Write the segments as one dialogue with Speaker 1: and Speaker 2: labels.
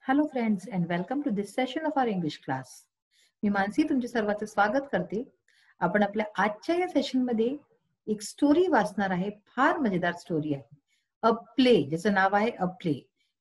Speaker 1: Hello friends and welcome to this session of our English class. मी मानसी तुमचे सर्वांचे स्वागत करते. आपण आपल्या आजच्या या सेशन मध्ये एक स्टोरी वाचणार आहे. फार मजेदार स्टोरी आहे. अ प्ले, ज्याचं नाव आहे अ प्ले.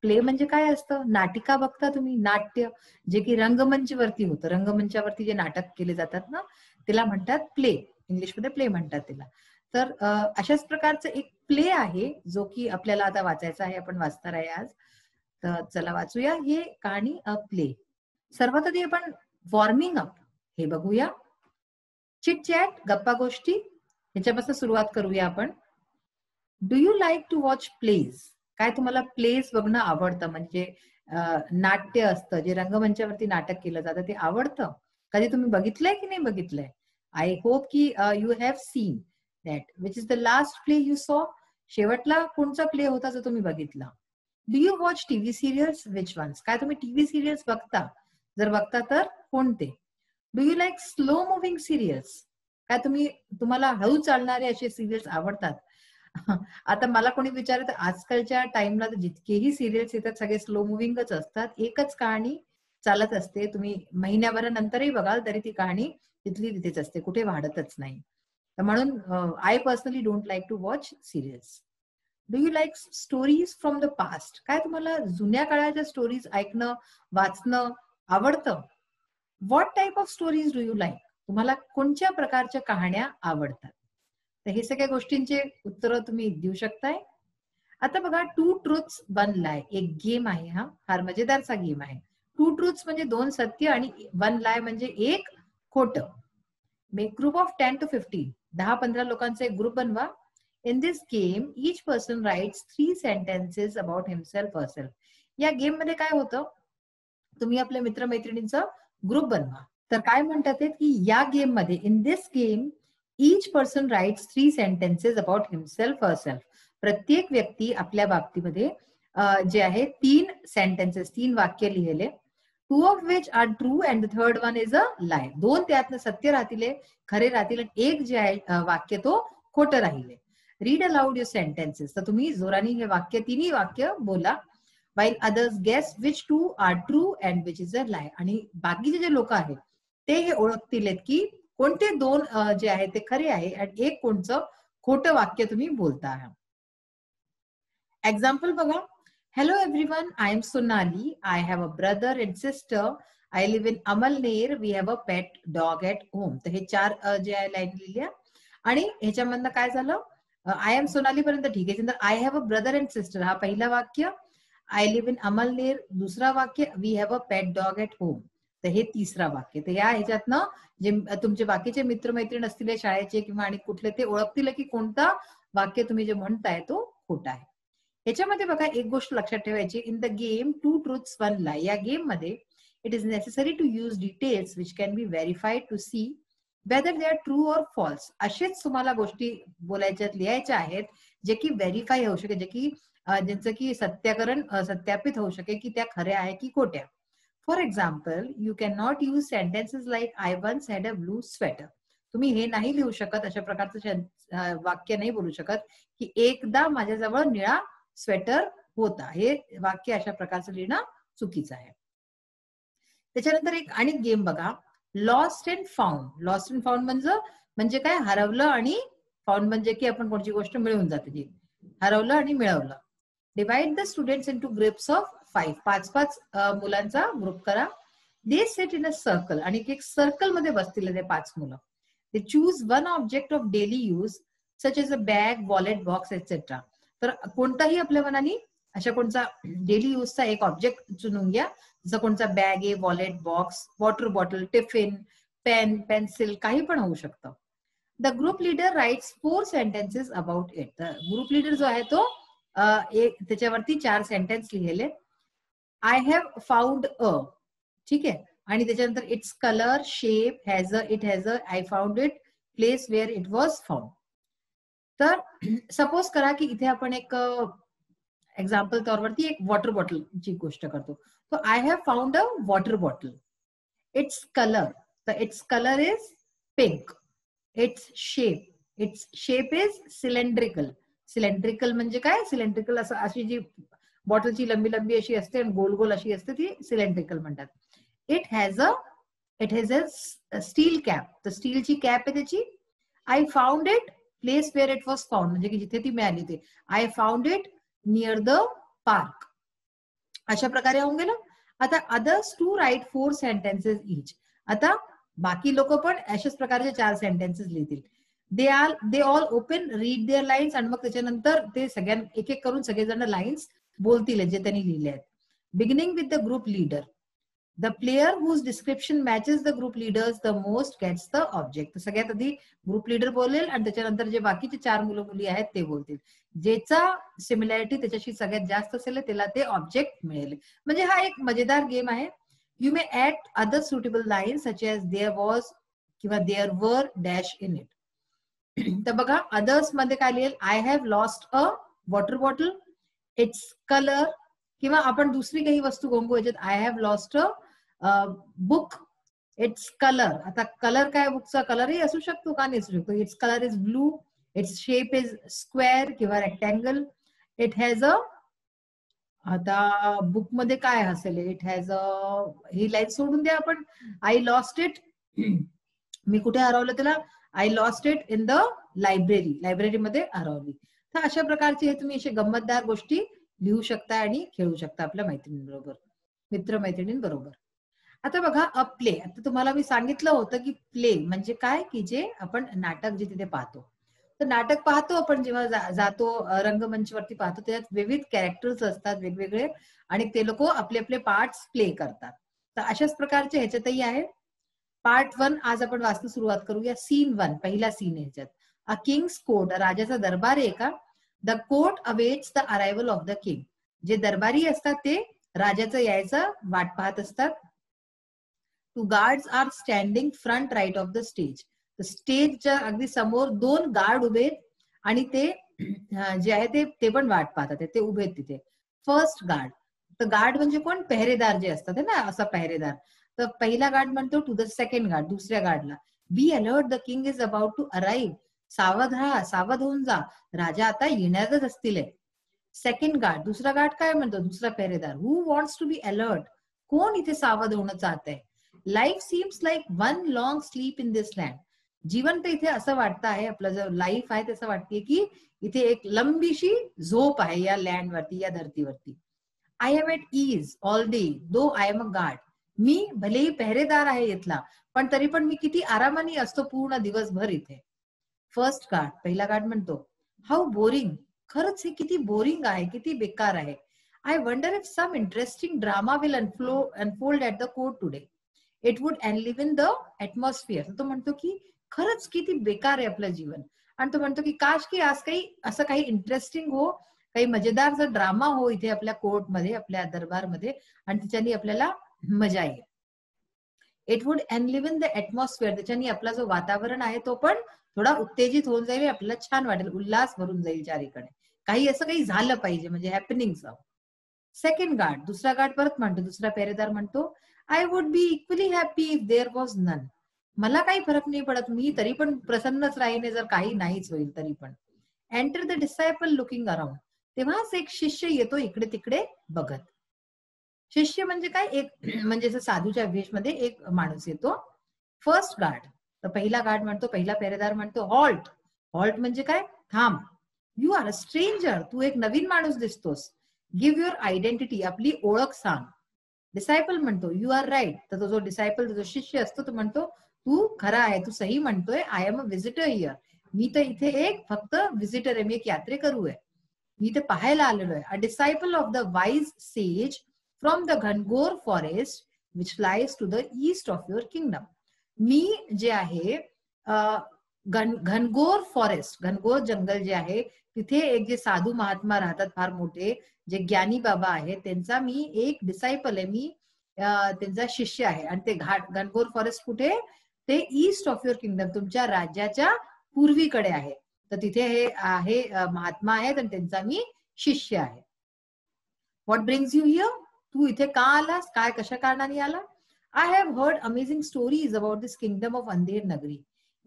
Speaker 1: प्ले म्हणजे काय असतं? नाटिका बघता तुम्ही, नाट्य जे की रंगमंचवरती होतं. रंगमंचावरती जे नाटक केले जातात ना, त्याला म्हणतात प्ले. इंग्लिशमध्ये प्ले म्हणतात त्याला. तर अशाच प्रकारचं एक प्ले आहे जो की आपल्याला आता वाचायचा आहे. आपण वाचणार आहे आज. तर चला वाचूया हे कहाणी अ प्ले. सर्वात आधी आपण वॉर्मिंग अप हे बघूया. चिट चॅट, गप्पा गोष्टी ह्याच्यापासून सुरुवात करूया आपण. Do you like to watch plays? काय तुम्हाला प्लेज बघणं आवडतं? म्हणजे नाट्य असतं जे रंगमंचावरती नाटक केलं जातं ते आवडतं? कधी तुम्ही बघितलंय की नाही बघितलंय? आय होप की you have seen that. Which is the last play you saw? शेवटला कोणचा प्ले होता जो तुम्ही बघितला? Do you watch TV serials? Which ones? काय तुम्ही टीव्ही सिरियल्स बघता? जर बघता तर कोणते? Do you like slow moving serials? काय तुम्हाला हळू चालणारे असे सिरियल्स आवडतात? आता मला कोणी विचारत, आजकालच्या टाइमला जितकेही सिरियल्स येतात सगळे स्लो मुव्हिंगच असतात. एकच कहाणी चालत असते. तुम्ही महिन्याभरानंतरही बघाल तरी ती कहाणी तिथली तिथेच असते, कुठे वाढतच नाही. तर म्हणून I personally don't like to watch serials. Do you like stories from the past? काय तुम्हाला जुन्या काळाच्या स्टोरीज ऐकणं, वाचणं आवडतं? What type of stories do you like? तुम्हाला कोणत्या प्रकारच्या कहाण्या आवडतात? तर हे सगळ्या गोष्टींचे उत्तर तुम्ही देऊ शकताय. आता बघा, टू ट्रुथ्स वन लाय एक गेम आहे. हा फार मजेदारचा गेम आहे. टू ट्रुथ्स म्हणजे दोन सत्य आणि वन लाय म्हणजे एक खोटं. ग्रुप ऑफ 10 to 15, 10-15 लोकांचा एक ग्रुप बनवा. In this game each person rights 3 sentences about himself herself. या गेम मध्ये काय होतं? तुम्ही आपल्या मित्रमैत्रिणींचा ग्रुप बनवा. तर काय म्हणतात की या गेम मध्ये, in this game each person rights 3 sentences about himself herself. प्रत्येक व्यक्ती आपल्या बाबतीमध्ये जे आहे 3 सेंटेन्सेस, 3 वाक्य लिहिले. 2 of which are true and the third one is a lie. 2 त्यातनं सत्य राहतील, खरे राहतील, आणि एक जे आहे वाक्य तो खोटं राहिले. Read aloud your sentences. तर तुम्ही जोराने हे वाक्य, तिन्ही वाक्य बोला. while others guess which two are true and which is a lie. आणि बाकीचे जे लोक आहेत ते हे ओळखतील की कोणते दोन जे आहे ते खरे आहे आणि एक कोणचं खोटं वाक्य तुम्ही बोलता आहात. एक्झाम्पल बघा. Hello everyone, I am Sonali. I have a brother and sister. I live in Amalner. We have a pet dog at home. तर हे 4 जे आहे लाईन लिहिल्या. आणि ह्याच्यामधनं काय झालं? आय एम सोनाली पर्यंत ठीक आहे. I have a brother and sister हा पहिला वाक्य. आय लिव्ह इन अमलनेर दुसरा वाक्य. We have a pet dog at home तर हे तिसरा वाक्य. तर या ह्याच्यातनं जे तुमचे बाकीचे मित्रमैत्रीण असतील शाळेचे किंवा आणि कुठले ते ओळखतील की कोणता वाक्य तुम्ही जे म्हणताय तो खोटा आहे. याच्यामध्ये बघा एक गोष्ट लक्षात ठेवायची. In the game two truths one lie, या गेम मध्ये it is necessary to use details which can be verified to see whether they are true or false. असेच तुम्हाला गोष्टी बोलायच्यात, लिहायच्या आहेत जे की व्हेरीफाय होऊ शकेल, जे की ज्यांचं की सत्यापित होऊ शकेल की त्या खऱ्या आहे की खोट्या. For example, you can not use sentences like I once had a blue sweater. तुम्ही हे नाही लिहू शकत, अशा प्रकारचं वाक्य नाही बोलू शकत की एकदा माझ्याजवळ निळा स्वेटर होता. हे वाक्य अशा प्रकारचं लिहिणं चुकीचं आहे. त्याच्यानंतर एक आणि गेम बघा, lost and found. Lost and found म्हणजे काय? हरवलं, आणि फाउंड म्हणजे की आपण कोणती गोष्ट मिळवून जाते, हरवलं आणि मिळवलं. Divide the students into groups of 5. 5 मुलांचा ग्रुप करा. They sit in a circle, आणि एक सर्कल मध्ये बसतील ते 5 मुलं. They choose one object of daily use such as a bag, wallet, box etcetera. तर कोणताही आपल्या मनाने अशा कोणता डेली यूजचा एक ऑब्जेक्ट चुनून घ्या. जसं कोणता बॅग आहे, wallet, box, water bottle, tiffin, pen, pencil, काही पण होऊ शकतं. The group leader writes 4 sentences about it. Group leader जो आहे तो त्याच्यावरती 4 सेंटेन्स लिहिले. आय हॅव फाउंड अ, ठीक आहे, आणि त्याच्यानंतर its colour, shape, it has a, I found it, place where it was found. तर सपोज करा की इथे आपण एक एक्झाम्पल तौरवरती एक वॉटर बॉटलची गोष्ट करतो. तो I have found a water bottle. Its colour, तर its colour is pink. Its shape is cylindrical. Cylindrical म्हणजे काय? सिलेंड्रिकल अशी जी बॉटलची लंबी लंबी अशी असते आणि गोल गोल अशी असते, ती सिलेंड्रिकल म्हणतात. It has a steel cap. तर स्टीलची कॅप आहे त्याची. I found it place where it was found, म्हणजे की जिथे ती मिळाली ते. I found it near the park. अशा प्रकारे होऊन गेलं. आता others to write 4 sentences each. आता बाकी लोक पण अशाच प्रकारचे 4 सेंटेन्सेस लिहितील. They all open read their lines, आणि मग त्याच्यानंतर ते सगळ्यांना एक एक करून सगळेजण लाईन्स बोलतील जे त्यांनी लिहिले आहेत. Beginning with the group leader. The player whose description matches the group leader's the most gets the object. सगळ्यात आधी ग्रुप लीडर बोलेल आणि त्याच्यानंतर जे बाकीचे 4 मुलं मुली आहेत ते बोलतील. ज्याचा सिमिलॅरिटी त्याच्याशी सगळ्यात जास्त असेल त्याला ते ऑब्जेक्ट मिळेल. म्हणजे हा एक मजेदार गेम आहे. You may add other suitable line such as there was किंवा there were dash in it. तर बघा अदर्स मध्ये काय लिहिल, I have lost a water bottle, its colour, किंवा आपण दुसरी काही वस्तू घोंगू याच्यात, I have lost a book, its colour. आता कलर काय, बुकचा कलरही असू शकतो का नाही असू शकतो. Its colour is blue, its shape is square किंवा रेक्टँगल. इट हॅज अ, आता बुक मध्ये काय असेल, it has a, he line सोडून द्या आपण. आय लॉस्ट इट, मी कुठे हरवलं त्याला, I lost it in the library, लायब्ररीमध्ये हरवली. तर अशा प्रकारचे हे तुम्ही असे गंमतदार गोष्टी लिहू शकता आणि खेळू शकता आपल्या मैत्रिणींबरोबर, मित्रमैत्रिणींबरोबर. आता बघा अ प्ले. आता तुम्हाला मी सांगितलं होतं की प्ले म्हणजे काय, की जे आपण नाटक जे तिथे पाहतो. तर नाटक पाहतो आपण जेव्हा जातो रंगमंचवरती पाहतो, त्यात विविध कॅरेक्टर्स असतात वेगवेगळे, आणि ते लोक आपले आपले पार्ट्स प्ले करतात. तर अशाच प्रकारचे ह्याच्यातही आहे. पार्ट 1 आज आपण वाचून सुरुवात करूया. सीन 1, पहिला सीन आहे ह्याच्यात. अ किंग्स कोर्ट, राजाचा दरबार आहे का. The court awaits the arrival of the king. जे दरबारी असतात ते राजाचं यायचं वाट पाहत असतात. Two guards are standing front right of the stage. स्टेजच्या अगदी समोर 2 गार्ड उभे आणि ते जे आहे ते पण वाट पाहतात, ते उभे तिथे. First guard. तर गार्ड म्हणजे कोण, पेहरेदार जे असतात ना, असा पेहरेदार. तर पहिला गार्ड म्हणतो टू द सेकंड गार्ड, दुसऱ्या गार्डला, be alert, the king is about to arrive. सावध राहा, सावध होऊन जा, राजा आता येणारच असतील. सेकंड गार्ड, दुसरा गार्ड काय म्हणतो, दुसरा पेहरेदार, who wants to be alert, कोण इथे सावध होणं चाहत आहे. Life seems like one long sleep in this land. जीवन तर इथे असं वाटतं आहे, आपलं जो लाईफ आहे तसं वाटते की इथे एक लंबीशी झोप आहे या लँडवरती, या धरतीवरती. I am at ease all day though I am a guard. मी भलेही पेहरेदार आहे इथला, पण तरी पण मी किती आरामाने असतो पूर्ण दिवसभर इथे. फर्स्ट गार्ड, पहिला गार्ड म्हणतो, हाऊ बोरिंग, खरंच हे किती बोरिंग आहे, किती बेकार आहे. I wonder if some interesting drama will unfold at the court today. It would enliven the atmosphere. तो म्हणतो की खरंच किती बेकार आहे आपलं जीवन, आणि तो म्हणतो की काश की आज काही असं काही इंटरेस्टिंग हो, काही मजेदार जर ड्रामा हो इथे आपल्या कोर्टमध्ये, आपल्या दरबारमध्ये, आणि त्याच्यानी आपल्याला मजा येईल. It would enliven the atmosphere. त्याच्यानी आपला जो वातावरण आहे तो पण थोडा उत्तेजित होऊन जाईल, आपल्याला छान वाटेल, उल्हास भरून जाईल चारीकडे. काही असं काही झालं पाहिजे, म्हणजे हॅपनिंग. सेकंड गार्ड, दुसरा गार्ड परत म्हणतो, दुसरा पेहरेदार म्हणतो, I would be equally happy if there was none. मला काही फरक नाही पडत, मी तरी पण प्रसन्नच राहीने जर काही नाहीच होईल तरी पण. Enter the disciple looking around. तेव्हाच एक शिष्य येतो इकडे तिकडे बघत. शिष्य म्हणजे काय, एक म्हणजे साधूच्या वेशमध्ये एक माणूस येतो. फर्स्ट गार्ड, तर पहिला गार्ड म्हणतो, पहिला पेहरेदार म्हणतो, हॉल्ट. हॉल्ट म्हणजे काय, थांब. यू आर अ स्ट्रेंजर, तू एक नवीन माणूस दिसतोस. गिव्ह युअर आयडेंटिटी, आपली ओळख सांग. डिसायपल म्हणतो, यू आर राईट. तर तो जो डिसायपल, जो शिष्य असतो, तो म्हणतो, तू खरा आहे, तू सही म्हणतोय. I am a visitor here. मी तर इथे एक फक्त व्हिजिटर आहे, मी एक यात्रेकरू आहे, मी इथे पाहायला आलेलो आहे. A disciple of the wise sage from the घनघोर forest which lies to the east of your kingdom. मी जे आहे घनघोर फॉरेस्ट, घनघोर जंगल जे आहे, तिथे एक जे साधू महात्मा राहतात फार मोठे, जे ज्ञानी बाबा आहेत, त्यांचा मी एक डिसायपल आहे, मी त्यांचा शिष्य आहे. आणि ते घनघोर फॉरेस्ट कुठे, ते ईस्ट ऑफ युअर किंगडम, तुमच्या राज्याच्या पूर्वीकडे आहे. तर तिथे हे आहे महात्मा आहेत आणि त्यांचा मी शिष्य आहे. व्हॉट ब्रिंग्स यू हिअर, तू इथे का आलास, काय कशा कारणाने आला. I have heard amazing stories about this kingdom of Andher Nagari.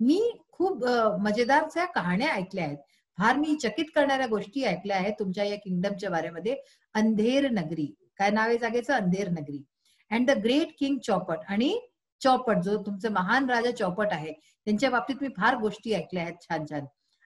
Speaker 1: मी खूप मजेदार कहाण्या ऐकल्या आहेत, फार मी चकित करणाऱ्या गोष्टी ऐकल्या आहेत तुमच्या या किंगडमच्या बारेमध्ये. अंधेर नगरी, काय नाव आहे जागेचं? Andher Nagari. And the great king चौपट, आणि चौपट जो तुमचा महान राजा चौपट आहे त्यांच्या बाबतीत मी फार गोष्टी ऐकल्या आहेत छान छान.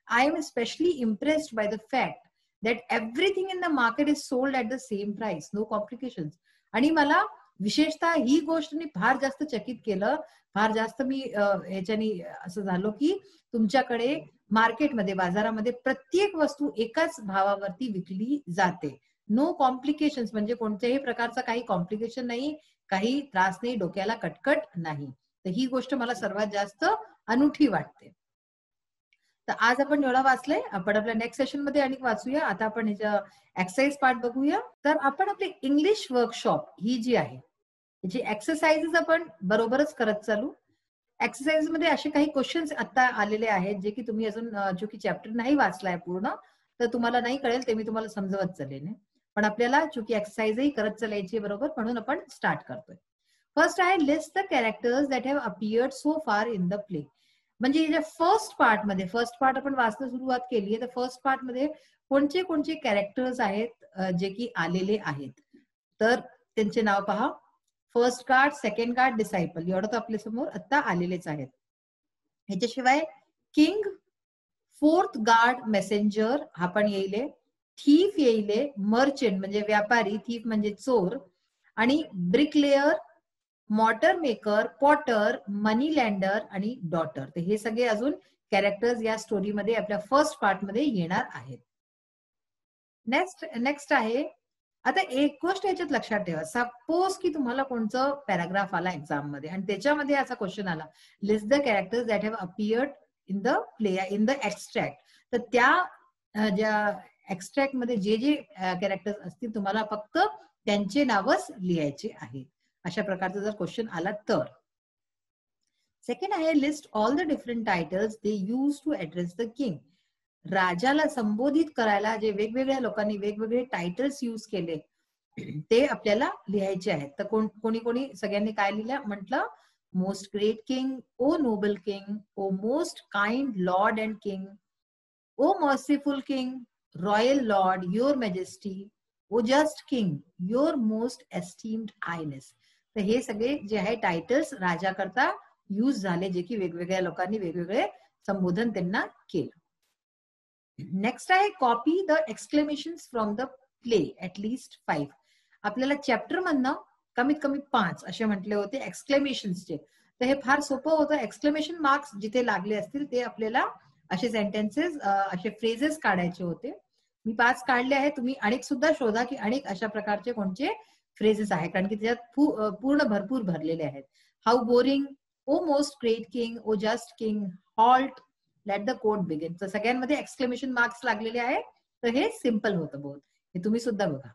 Speaker 1: I am specially impressed by the fact that everything in the market is sold at the same price, no complications. आणि मला विशेषतः ही गोष्ट फार जास्त चकित केलं, फार जास्त मी ह्याच्यानी असं झालो की तुमच्याकडे मार्केटमध्ये, बाजारामध्ये प्रत्येक वस्तू एकाच भावावरती विकली जाते. नो कॉम्प्लिकेशन्स, म्हणजे कोणत्याही प्रकारचा काही कॉम्प्लिकेशन नाही, काही त्रास नाही, डोक्याला कटकट नाही. तर ही गोष्ट मला सर्वात जास्त अनोखी वाटते. तर आज आपण एवढा वाचलंय. आपण आपल्या नेक्स्ट सेशन मध्ये आणि वाचूया. आता आपण ह्याच्या एक्सरसाइज पार्ट बघूया. तर आपण आपली इंग्लिश वर्कशॉप ही जी आहे याची एक्सरसाइजेस आपण बरोबरच करत चालू. एक्सरसाइज मध्ये असे काही क्वेश्चन्स आता आलेले आहेत जे की तुम्ही अजून जो की चॅप्टर नाही वाचलाय पूर्ण, तर तुम्हाला नाही कळेल, ते मी तुम्हाला समजवत चालेल. पण आपल्याला चूंकि एक्सरसाइजही करत चालायची बरोबर, म्हणून आपण स्टार्ट करतोय. फर्स्ट आहे list the characters that have appeared so फार इन द प्ले. म्हणजे या फर्स्ट पार्ट मध्ये, फर्स्ट पार्ट आपण वाचणं सुरुवात केली आहे, तर फर्स्ट पार्ट मध्ये कोणते कोणते कॅरेक्टर्स आहेत जे की आलेले आहेत, तर त्यांचे नाव पहा. First guard, second guard, disciple, एवढं तर आपल्या समोर आता आलेलेच आहेत. ह्याच्याशिवाय किंग, फोर्थ गार्ड, मेसेंजर हा पण येईल, थीफ येईल, मर्चंट म्हणजे व्यापारी, थीफ म्हणजे चोर, आणि ब्रिकलेयर, मॉटर मेकर, पॉटर, मनी लँडर आणि डॉटर. तर हे सगळे अजून कॅरेक्टर्स या स्टोरीमध्ये आपल्या फर्स्ट पार्ट मध्ये येणार आहेत. नेक्स्ट आहे, आता एक गोष्ट याच्यात लक्षात ठेवा. सपोज की तुम्हाला कोणतं पॅराग्राफ आला एक्झाम मध्ये आणि त्याच्यामध्ये असा क्वेश्चन आला, list the characters that have appeared in the play, in the extract. तर त्या ज्या एक्स्ट्रॅक्ट मध्ये जे जे कॅरेक्टर्स असतील तुम्हाला फक्त त्यांचे नावच लिहायचे आहे. अशा प्रकारचा जर क्वेश्चन आला तर. सेकंड आहे, list all the different titles they use to address the king. राजाला संबोधित करायला जे वेगवेगळ्या लोकांनी वेगवेगळे टायटल्स यूज केले ते आपल्याला लिहायचे आहेत. तर कोणी कोणी सगळ्यांनी काय लिहिलं म्हटलं, most great king, O noble king, O most kind lord and king, O merciful king, royal lord, your majesty, O just king, your most esteemed highness. तर हे सगळे जे आहे टायटल्स राजा करता यूज झाले, जे की वेगवेगळ्या लोकांनी वेगवेगळे संबोधन त्यांना केलं. नेक्स्ट आहे, copy the exclamations from the play at least 5. आपल्याला चॅप्टर मधनं कमीत कमी 5 असे म्हटले होते एक्सक्लेमेशन्सचे. तर हे फार सोपं होतं. एक्सक्लेमेशन मार्क्स जिथे लागले असतील ते आपल्याला असे सेंटेन्सेस, असे फ्रेजेस काढायचे होते. मी 5 काढले आहेत. तुम्ही अनेक सुद्धा शोधा की अनेक अशा प्रकारचे कोणते फ्रेजेस आहेत, कारण की त्याच्यात पूर्ण भरपूर भरलेले आहेत. How boring, O most great king, O just king, halt, let the court begin. तर सगळ्यांमध्ये एक्सक्लेमेशन मार्क्स लागलेले आहेत. तर हे सिंपल होतं बहुत. हे तुम्ही सुद्धा बघा.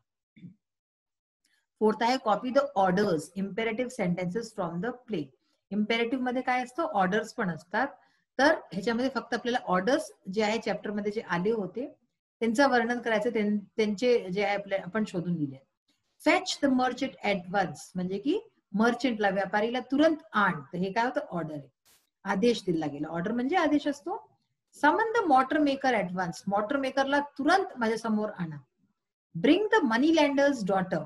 Speaker 1: फोर्थ आहे, copy the orders, imperative sentences from the play. Imperative मध्ये काय असतं, ऑर्डर्स पण असतात. तर ह्याच्यामध्ये फक्त आपल्याला ऑर्डर्स जे आहे चॅप्टर मध्ये जे आले होते त्यांचं वर्णन करायचं, त्यांचे जे आहे आपण शोधून लिहिले. Fetch the merchant at once, म्हणजे की मर्चंटला, व्यापारीला तुरंत आण. तर हे काय होतं, ऑर्डर आहे, आदेश दिला गेला. ऑर्डर म्हणजे आदेश असतो. Summon the mortar maker at once, mortar मेकरला तुरंत माझ्या समोर आणा. Bring the money lender's daughter,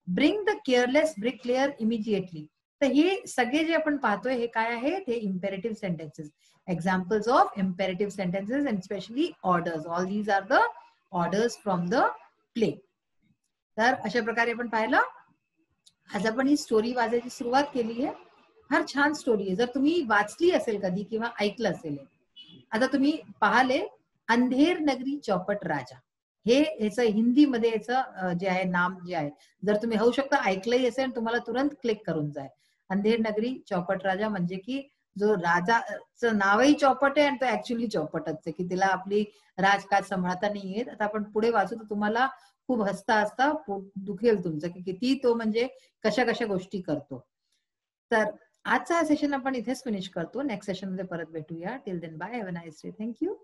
Speaker 1: bring the careless bricklayer immediately. तर हे सगळे जे आपण पाहतोय हे काय आहे, हे imperative sentences, examples of imperative sentences and specially orders. All these are the orders from the play. तर अशा प्रकारे आपण पाहिलं. आज आपण ही स्टोरी वाचायची सुरुवात केली आहे. फार छान स्टोरी आहे. जर तुम्ही वाचली असेल कधी किंवा ऐकलं असेल. आता तुम्ही पाहिले, अंधेर नगरी चौपट राजा, हे याचं हिंदीमध्ये याचं जे आहे नाम जे आहे, जर तुम्ही होऊ शकता ऐकलंही असेल तुम्हाला तुरंत क्लिक करून जाय. अंधेर नगरी चौपट राजा म्हणजे की जो राजाचं नावही चौपट आहे आणि तो ऍक्च्युअली चौपटच आहे, की तिला आपली राजकाज सांभाळता नाही येत. आता आपण पुढे वाचू तर तुम्हाला खूप हसता हसता पोट दुखेल तुमचं, की किती तो म्हणजे कशा कशा गोष्टी करतो. तर आजचा सेशन आपण इथेच फिनिश करतो. नेक्स्ट सेशन मध्ये परत भेटूया. Till then bye, have a nice day. Thank you.